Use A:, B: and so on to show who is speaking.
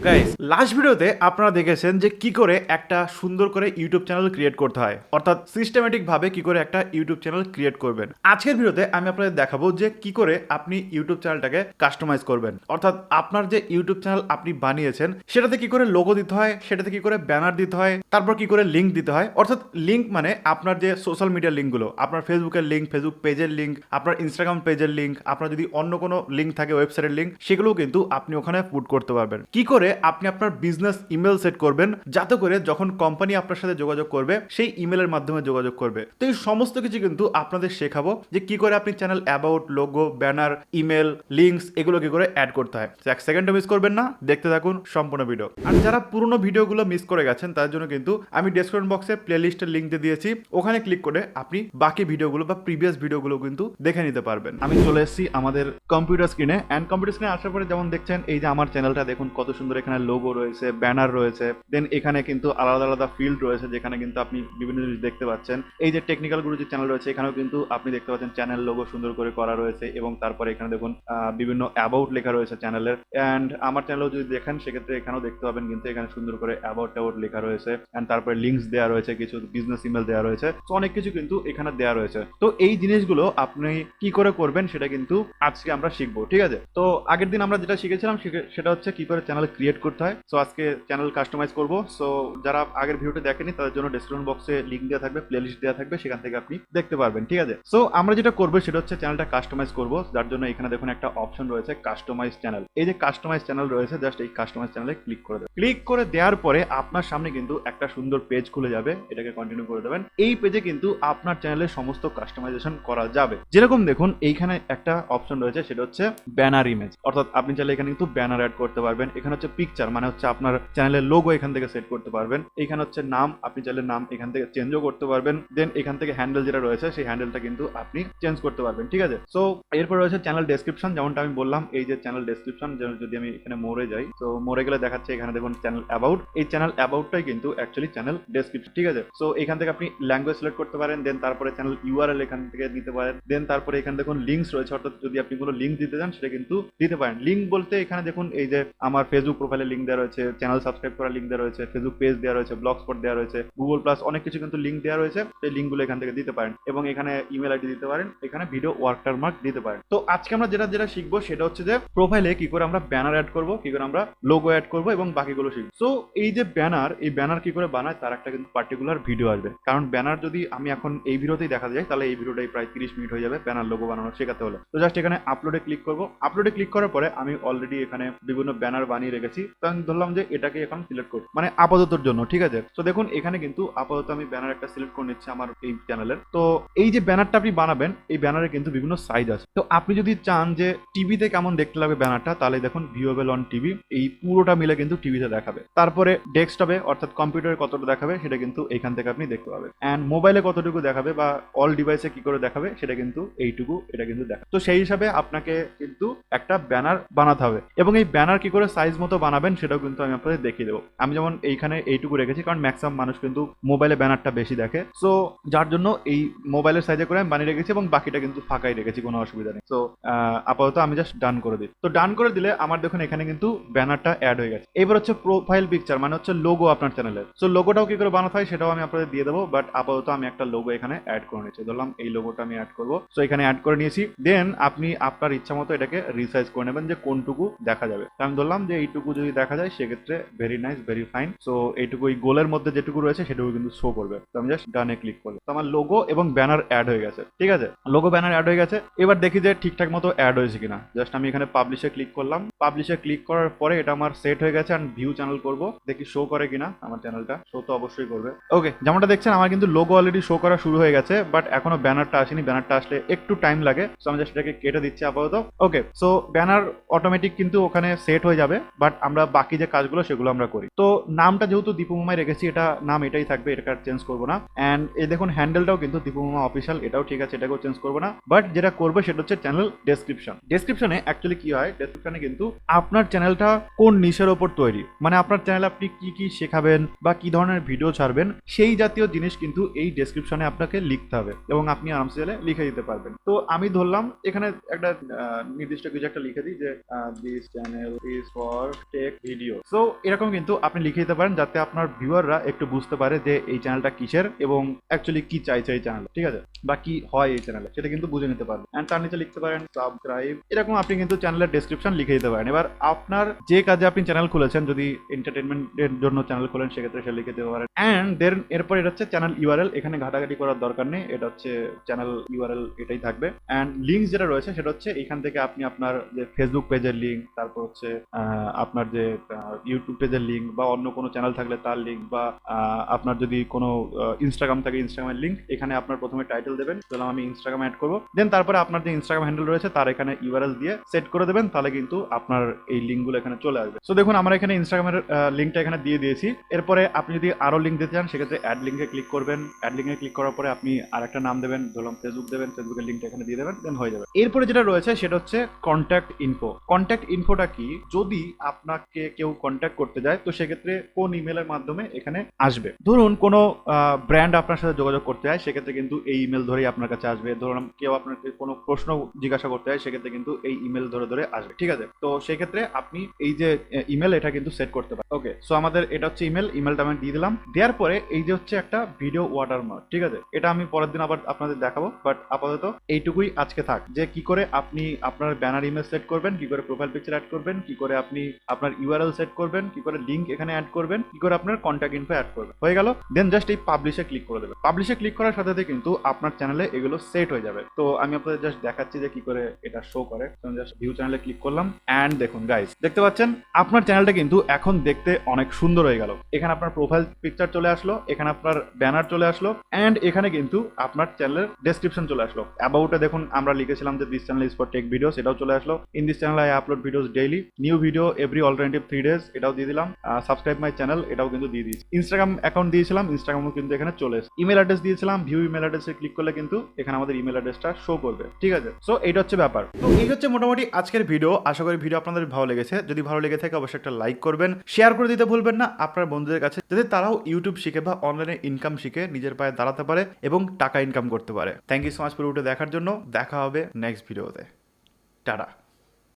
A: Guys, last ভিডিওতে আপনারা দেখেছেন যে কি করে একটা সুন্দর করে ইউটিউব চ্যানেল ক্রিয়েট করতে হয়, অর্থাৎ সিস্টেমেটিক ভাবে কি করে একটা ইউটিউব চ্যানেল ক্রিয়েট করবেন। আজকের ভিডিওতে আমি আপনাদের দেখাবো যে কি করে আপনি ইউটিউব চ্যানেলটাকে কাস্টমাইজ করবেন, অর্থাৎ আপনার যে ইউটিউব চ্যানেল আপনি বানিয়েছেন সেটাতে কি করে লোগো দিতে হয়, সেটাতে কি করে ব্যানার দিতে হয়, তারপর কি করে লিঙ্ক দিতে হয়। অর্থাৎ লিঙ্ক মানে আপনার যে সোশ্যাল মিডিয়া লিঙ্কগুলো, আপনার ফেসবুকের লিঙ্ক, ফেসবুক পেজের লিঙ্ক, আপনার ইনস্টাগ্রাম পেজের লিঙ্ক, আপনার যদি অন্য কোনো লিঙ্ক থাকে ওয়েবসাইটের লিঙ্ক, সেগুলোও কিন্তু আপনি ওখানে পুট করতে পারবেন। কি করে আপনি আপনার বিজনেস ইমেল সেট করবেন যাতে করে যখন কোম্পানি আপনার সাথে যোগাযোগ করবে সেই ইমেলের মাধ্যমে যোগাযোগ করবে। তো এই সমস্ত কিছু কিন্তু আপনাদের শেখাবো যে কি করে আপনি channel about, logo, banner, email, links এগুলো কি করে অ্যাড করতে হয়। এক সেকেন্ডও মিস করবেন না, দেখতে থাকুন সম্পূর্ণ ভিডিও। আর যারা পুরোনো ভিডিওগুলো মিস করে গেছেন তার জন্য কিন্তু আমি ডেসক্রিপশন বক্সে প্লেলিস্টের লিঙ্ক দিয়ে দিয়েছি, ওখানে ক্লিক করে আপনি বাকি ভিডিওগুলো বা প্রিভিয়াস ভিডিওগুলো কিন্তু দেখে নিতে পারবেন। আমি চলে এসেছি আমাদের কম্পিউটার স্ক্রিনে, অ্যান্ড কম্পিউটার স্ক্রিনে আসার পরে যেমন দেখছেন এই যে আমার চ্যানেলটা দেখুন কত সুন্দর, এখানে লোগো রয়েছে, ব্যানার রয়েছে, দেন এখানে কিন্তু আলাদা আলাদা ফিল্ড রয়েছে যেখানে কিন্তু আপনি বিভিন্ন জিনিস দেখতে পাচ্ছেন। এই যে টেকনিক্যাল গুরু যে চ্যানেল রয়েছে এখানেও কিন্তু আপনি দেখতে পাচ্ছেন চ্যানেল লোগো সুন্দর করে করা রয়েছে, এবং তারপরে এখানে দেখুন বিভিন্ন অ্যাবাউট লেখা রয়েছে চ্যানেলের। অ্যান্ড আমার চ্যানেলও যদি দেখেন সেক্ষেত্রে এখানেও দেখতে পাবেন কিন্তু এখানে সুন্দর করে অ্যাবাউট লেখা রয়েছে, অ্যান্ড তারপরে লিঙ্কস দেওয়া রয়েছে, কিছু বিজনেস ইমেল দেওয়া রয়েছে, তো অনেক কিছু কিন্তু এখানে দেওয়া রয়েছে। তো এই জিনিসগুলো আপনি কি করে করবেন সেটা কিন্তু আজকে আমরা শিখবো, ঠিক আছে। তো আগের দিন আমরা যেটা শিখেছিলাম সেটা হচ্ছে কি করে চ্যানেল ক্রিয়েট করতে হয়। সো আজকে চ্যানেল কাস্টমাইজ করব। সো যারা আগের ভিডিওটা দেখেনি তাদের জন্য ডেসক্রিপশন বক্সে লিংক দেওয়া থাকবে, প্লেলিস্ট দেওয়া থাকবে, সেখান থেকে আপনি দেখতে পারবেন, ঠিক আছে। সো আমরা যেটা করবো সেটা হচ্ছে চ্যানেলটা কাস্টমাইজ করব, যার জন্য এখানে দেখুন একটা অপশন রয়েছে কাস্টমাইজ চ্যানেল। এই যে কাস্টমাইজ চ্যানেল রয়েছে, জাস্ট এই কাস্টমাইজ চ্যানেলে ক্লিক করে দেবেন। ক্লিক করে দেওয়ার পরে আপনার সামনে কিন্তু একটা সুন্দর পেজ খুলে যাবে, এটাকে কন্টিনিউ করে দেবেন। এই পেজে কিন্তু আপনার চ্যানেলের সমস্ত কাস্টমাইজেশন করা যাবে। যেরকম দেখুন এইখানে একটা অপশন রয়েছে সেটা হচ্ছে ব্যানার ইমেজ, অর্থাৎ আপনি চাইলে এখানে কিন্তু ব্যানার অ্যাড করতে পারবেন। এখানে হচ্ছে পিকচার, মানে হচ্ছে আপনার চ্যানেলের লোগো এখান থেকে সেট করতে পারবেন। এখানে হচ্ছে নাম, আপনি চাইলে নাম এখান থেকে চেঞ্জও করতে পারবেন। দেন এখান থেকে হ্যান্ডেল যেটা রয়েছে সেই হ্যান্ডেলটা কিন্তু আপনি চেঞ্জ করতে পারবেন, ঠিক আছে। সো এরপর রয়েছে চ্যানেল ডেসক্রিপশন, যেমনটা আমি বললাম এই যে চ্যানেল ডেসক্রিপশন, যদি আমি এখানে মোড়ে যাই, তো মোড়ে গেলে দেখাচ্ছে এখানে দেখুন চ্যানেল অ্যাবাউট। এই চ্যানেল অ্যাবাউটটাই কিন্তু অ্যাকচুয়ালি চ্যানেল ডেসক্রিপশন, ঠিক আছে। সো এখান থেকে আপনি ল্যাঙ্গুয়েজ সিলেক্ট করতে পারেন, দেন তারপরে চ্যানেল ইউআরএল এখান থেকে দিতে পারেন, দেন তারপরে এখানে দেখুন লিঙ্কস রয়েছে, অর্থাৎ যদি আপনি কোনো লিঙ্ক দিতে চান সেটা কিন্তু দিতে পারেন। লিঙ্ক বলতে এখানে দেখুন এই যে আমার ফেসবুক প্রোফাইলে লিঙ্ক দেওয়া রয়েছে, চ্যানেল সাবস্ক্রাইব করার লিঙ্ক দেওয়া রয়েছে, ফেসবুক পেজ দেওয়া রয়েছে, ব্লগ স্পট দেওয়া রয়েছে, গুগল প্লাস, অনেক কিছু কিন্তু লিঙ্ক দেওয়া রয়েছে। সেই লিঙ্কগুলো এখান থেকে দিতে পারেন, এবং এখানে ইমেল আইডি দিতে পারেন, এখানে ভিডিও ওয়াটারমার্ক দিতে পারেন। তো আজকে আমরা যেটা শিখবো সেটা হচ্ছে যে প্রোফাইলে কি করে আমরা ব্যানার অ্যাড করবো, কি করে আমরা লোগো অ্যাড করবো, এবং বাকিগুলো শিখবো। সো এই যে ব্যানার, এই ব্যানার কি করে বানায় তার একটা কিন্তু পার্টিকুলার ভিডিও আসবে, কারণ ব্যানার যদি আমি এখন এই ভিডিওতেই দেখা যায় তাহলে এই ভিডিওটাই প্রায় 30 মিনিট হয়ে যাবে ব্যানার লোগো বানানো শেখাতে হলে। তো জাস্ট এখানে আপলোডে ক্লিক করবো। আপলোডে ক্লিক করার পরে আমি অলরেডি এখানে বিভিন্ন ব্যানার বানিয়ে রেখেছি, তো আমি ধরলাম যে এটাকে এখন সিলেক্ট করবো, মানে আপাততর জন্য, ঠিক আছে। তো দেখুন এখানে কিন্তু আপাতত আমি ব্যানার একটা সিলেক্ট করে নিচ্ছি আমার এই চ্যানেলের। তো এই যে ব্যানারটা আপনি বানাবেন, এই ব্যানারে কিন্তু বিভিন্ন সাইজ আছে। তো আপনি যদি চান যে টিভিতে কেমন দেখতে লাগবে ব্যানারটা, তাহলে দেখুন ভিউয়েবল অন টিভি, এই পুরোটা মিলে কিন্তু টিভিতে দেখাবে। তারপরে ডেস্কটপে অর্থাৎ কম্পিউটারে কতটা দেখাবে সেটা কিন্তু এখান থেকে আপনি দেখতে পাবেন, অ্যান্ড মোবাইলে কতটুকু দেখাবে বা অল ডিভাইসে কি করে দেখাবে সেটা কিন্তু এইটুকু, এটা কিন্তু দেখাবে। তো সেই হিসাবে আপনাকে কিন্তু একটা ব্যানার বানাতে হবে, এবং এই ব্যানার কি করে সাইজ মতো বানাবেন সেটাও কিন্তু আমি আপনাদের দেখিয়ে দেবো। আমি যেমন এইখানে এইটুকু রেখেছি, কারণ ম্যাক্সিমাম মানুষ কিন্তু মোবাইলে ব্যানারটা বেশি দেখে, সো যার জন্য এই মোবাইলের সাইজে করে আমি বানিয়ে রেখেছি, এবং বাকিটা কিন্তু ফাঁকাই রেখেছি, কোনো অসুবিধা নেই। সো আপাতত আমি জাস্ট ডান করে দিই। তো ডান করে দিলে আমার দেখুন এখানে কিন্তু ব্যানারটা অ্যাড হয়ে গেছে। এবার হচ্ছে প্রোফাইল পিকচার, মানে হচ্ছে লোগো আপনার চ্যানেলের। সো লোগোটাও কি করে বানাতে হয় সেটাও আমি আপনাদের দিয়ে দেবো, বাট আপাতত আমি একটা লোগো এখানে অ্যাড করে নিয়েছি। ধরলাম এই লোগোটা আমি অ্যাড করবো, সো এখানে অ্যাড করে নিয়েছি। দেন আপনি আপনার ইচ্ছা মতো এটাকে রিসাইজ করে নেবেন যে কোনটুকু দেখা যাবে। আমি ধরলাম যে এইটুকু যদি দেখা যায় সেক্ষেত্রে very nice, very fine. So এইটুকু এই গোলের মধ্যে যেটুকু রয়েছে সেটুকু কিন্তু শো করবে। তো আমি জাস্ট ডানে ক্লিক করলাম, তো আমার লোগো এবং ব্যানার অ্যাড হয়ে গেছে, ঠিক আছে। লোগো ব্যানার অ্যাড হয়ে গেছে। এবার দেখি যে ঠিকঠাক মতো অ্যাড হয়েছে কিনা। জাস্ট আমি এখানে পাবলিশে ক্লিক করলাম, পাবলিশে ক্লিক করার পরে এটা আমার সেট হয়ে গেছে, অ্যান্ড ভিউ চ্যানেল করব, দেখি শো করে কিনা আমার চ্যানেলটা। শো তো অবশ্যই করবে। ওকে, যেমনটা দেখছেন আমার কিন্তু লোগো অলরেডি শো করা শুরু হয়ে গেছে, বাট এখনো ব্যানারটা আসেনি। ব্যানারটা আসলে একটু টাইম লাগে, সো আমি জাস্ট এটাকে কেটে দিচ্ছি আপাতত। ওকে, সো ব্যানার অটোমেটিক কিন্তু ওখানে সেট হয়ে যাবে, বাট আমরা বাকি যে কাজগুলো সেগুলো আমরা করি। তো নামটা যেহেতু দীপু মামাই রেখেছি, এটা নাম এটাই থাকবে, এটা চেঞ্জ করবো না। অ্যান্ড এই দেখুন হ্যান্ডেলটাও কিন্তু দীপু মামা অফিসিয়াল, এটাও ঠিক আছে, এটাকেও চেঞ্জ করবো না। বাট যেটা করবো সেটা হচ্ছে চ্যানেল ডেসক্রিপশন। ডেসক্রিপশনে অ্যাকচুয়ালি কি হয়, ডেসক্রিপশনে কিন্তু আপনার চ্যানেলটা কোন নিশের ওপর তৈরি, মানে আপনার চ্যানেলে আপনি কি কি শেখাবেন বা কি ধরনের ভিডিও ছাড়বেন সেই জাতীয় জিনিস কিন্তু এই ডেসক্রিপশনে আপনাকে লিখতে হবে, এবং আপনি আরামসে লিখে দিতে পারবেন। তো আমি ধরলাম এখানে একটা নির্দিষ্ট কিছু একটা লিখে দিই যে this channel is for take video. So এরকম কিন্তু আপনি লিখে দিতে পারেন যাতে আপনার ভিউয়াররা একটু বুঝতে পারে যে এই চ্যানেলটা কিসের এবং অ্যাকচুয়ালি কি চাইছে এই চ্যানেল, ঠিক আছে, বা কি হয় এই চ্যানেলে সেটা কিন্তু বুঝে নিতে পারবেন। অ্যান্ড তার নিচে লিখতে পারেন সাবস্ক্রাইব, এরকম আপনি কিন্তু চ্যানেলের ডেসক্রিপশন লিখে দিতে পারেন। এবার আপনার যে কাজে আপনি চ্যানেল খুলেছেন, যদি এন্টারটেনমেন্টের জন্য চ্যানেল খোলেন সেক্ষেত্রে সে লিখে দিতে পারেন। অ্যান্ড দেন এরপর এটা হচ্ছে চ্যানেল ইউআরএল, এখানে ঘাটাঘাটি করার দরকার নেই, এটা হচ্ছে চ্যানেল ইউআরএল এটাই থাকবে। অ্যান্ড লিঙ্ক যেটা রয়েছে সেটা হচ্ছে এখান থেকে আপনি আপনার যে ফেসবুক পেজের লিঙ্ক, তারপর হচ্ছে আপনার যে ইউটিউব পেজের লিঙ্ক বা অন্য কোনো চ্যানেল থাকলে তার লিঙ্ক, বা আপনার যদি কোনো ইনস্টাগ্রাম থাকে ইনস্টাগ্রামের লিঙ্ক, এখানে আপনার প্রথমে টাইটেল দেবেন, তাহলে আমি ইনস্টাগ্রাম অ্যাড করবো, দেন তারপরে আপনার যে ইনস্টাগ্রাম হ্যান্ডেল রয়েছে তার এখানে ইউআরএল দিয়ে সেট করে দেবেন, তাহলে কিন্তু আপনার এই লিঙ্কগুলো এখানে চলে আসবে। সো দেখুন আমরা এখানে ইনস্টাগ্রামের লিঙ্কটা এখানে দিয়ে দিয়েছি। এরপরে আপনি যদি আরো লিঙ্ক দিতে চান সেক্ষেত্রে অ্যাড লিঙ্কে ক্লিক করবেন, অ্যাড লিঙ্কে ক্লিক করার পরে আপনি আরেকটা নাম দেবেন, ধরলাম ফেসবুক দেবেন, ফেসবুকের লিঙ্কটা এখানে দিয়ে দেবেন, দেন হয়ে যাবে। এরপরে যেটা রয়েছে সেটা হচ্ছে কন্ট্যাক্ট ইনফো। কন্ট্যাক্ট ইনফোটা কি, যদি আপনাকে কেউ কন্ট্যাক্ট করতে যায় তো সেক্ষেত্রে কোন ইমেলের মাধ্যমে এখানে আসবে। ধরুন কোনো ব্র্যান্ড আপনার সাথে যোগাযোগ করতে হয় সেক্ষেত্রে কিন্তু এই ইমেল ধরেই আপনার কাছে আসবে। ধরুন কেউ আপনাকে কোনো প্রশ্ন জিজ্ঞাসা করতে হয় সেক্ষেত্রে কিন্তু এই ইমেল ধরে ধরে আসবে, ঠিক আছে। তো সেক্ষেত্রে আপনি এই যে ইমেল এটা কিন্তু সেট করতে পারেন। ওকে, সো আমাদের এটা হচ্ছে ইমেলটা আমি দিয়ে দিলাম। দেওয়ার পরে এই যে হচ্ছে একটা ভিডিও ওয়াটারমার্ক, ঠিক আছে, এটা আমি পরের দিন আবার আপনাদের দেখাবো, বাট আপাতত এইটুকুই আজকে থাক, যে কি করে আপনি আপনার ব্যানার ইমেজ সেট করবেন, কি করে প্রোফাইল পিকচার অ্যাড করবেন, কি করে আপনি আপনার ইউআরএল সেট করবেন, কি করে লিঙ্ক এখানে অ্যাড করবেন, কি করে আপনার কন্ট্যাক্ট ইনফো অ্যাড করবেন, হয়ে গেল। দেন জাস্ট এই পাবলিশে ক্লিক করে দেবেন। পাবলিশে ক্লিক করার সাথে সাথে কিন্তু আপনার চ্যানেলে এগুলো সেট হয়ে যাবে। তো আমি আপনাদের জাস্ট দেখাচ্ছি যে কি করে এটা শো করে। জাস্ট ভিউ চ্যানেলে ক্লিক করলাম, অ্যান্ড দেখুন গাইস, দেখতে পাচ্ছেন আপনার চ্যানেলটা কিন্তু এখন দেখতে অনেক সুন্দর হয়ে গেল। এখানে আপনার প্রোফাইল পিকচার চলে আসলো, এখানে আপনার ব্যানার চলে আসলো, অ্যান্ড এখানে কিন্তু আপনার চ্যানেলের ডেসক্রিপশন চলে আসলো। অ্যাবাউটে দেখুন আমরা লিখেছিলাম যে this channel is for tech videos, এটাও চলে আসলো। In this channel I upload videos daily, new video every alternative 3 days, এটাও দিয়ে দিলাম। সাবস্ক্রাইব মাই চ্যানেল, এটাও কিন্তু দিয়ে দিয়েছি। ইনস্টাগ্রাম অ্যাকাউন্ট দিয়েছিলাম, ইনস্টাগ্রামও কিন্তু এখানে চলে এসেছে। ইমেল অ্যাড্রেস দিয়েছিলাম, ভিউ ইমেল অ্যাড্রেসে ক্লিক করলে কিন্তু এখানে আমাদের ইমেল অ্যাড্রেসটা শো করবে, ঠিক আছে। সো এইটা হচ্ছে ব্যাপার। তো এই হচ্ছে মোটামুটি আজকের ভিডিও। আশা করি ভিডিও আপনাদের ভালো লেগেছে। যদি ভালো লেগে থাকে অবশ্যই একটা লাইক করবেন, শেয়ার করে দিতে ভুলবেন না আপনার বন্ধুদের কাছে, যাতে তারাও ইউটিউব শিখে বা অনলাইনে ইনকাম শিখে নিজের পায়ে দাঁড়াতে পারে এবং টাকা ইনকাম করতে পারে। থ্যাংক ইউ সো মাচ পুরো ভিডিও দেখার জন্য। দেখা হবে নেক্সট ভিডিওতে। টাটা।